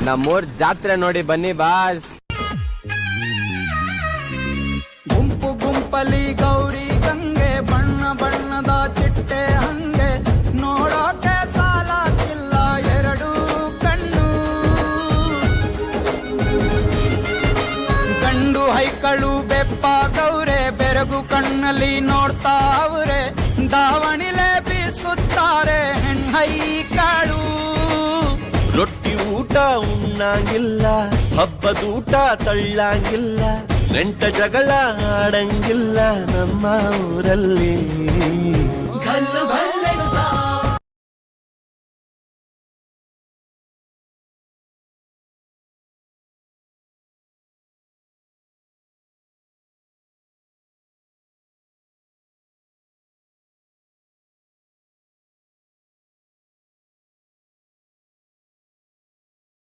ನಮ್ಮೂರ್ ಜಾತ್ರೆ ನೋಡಿ ಬನ್ನಿ ಬಾಸ್. ಗುಂಪು ಗುಂಪಲಿ ಗೌರಿ ಗಂಗೆ, ಬಣ್ಣ ಬಣ್ಣದ ಚಿಟ್ಟೆ ಹಂಗೆ, ನೋಡೋಕೆ ಸಾಲಕ್ಕಿಲ್ಲ ಎರಡು ಕಣ್ಣು. ಗಂಡು ಹೈಕಳು ಬೆಪ್ಪ ಗೌರೆ, ಬೆರಗು ಕಣ್ಣಲ್ಲಿ ನೋಡ್ತಾ ಅವ್ರೆ, ದಾವಣಿಲೆ ಬೀಸುತ್ತಾರೆ ಹೆಣ್ಣೈಕಳು. ರೊಟ್ಟಿ ಊಟ ಉಣ್ಣಂಗಿಲ್ಲ, ಹಬ್ಬದೂಟ ತಳ್ಳಂಗಿಲ್ಲ, ನೆಂಟ ಜಗಳ ಆಡಂಗಿಲ್ಲ ನಮ್ಮ ಊರಲ್ಲಿ.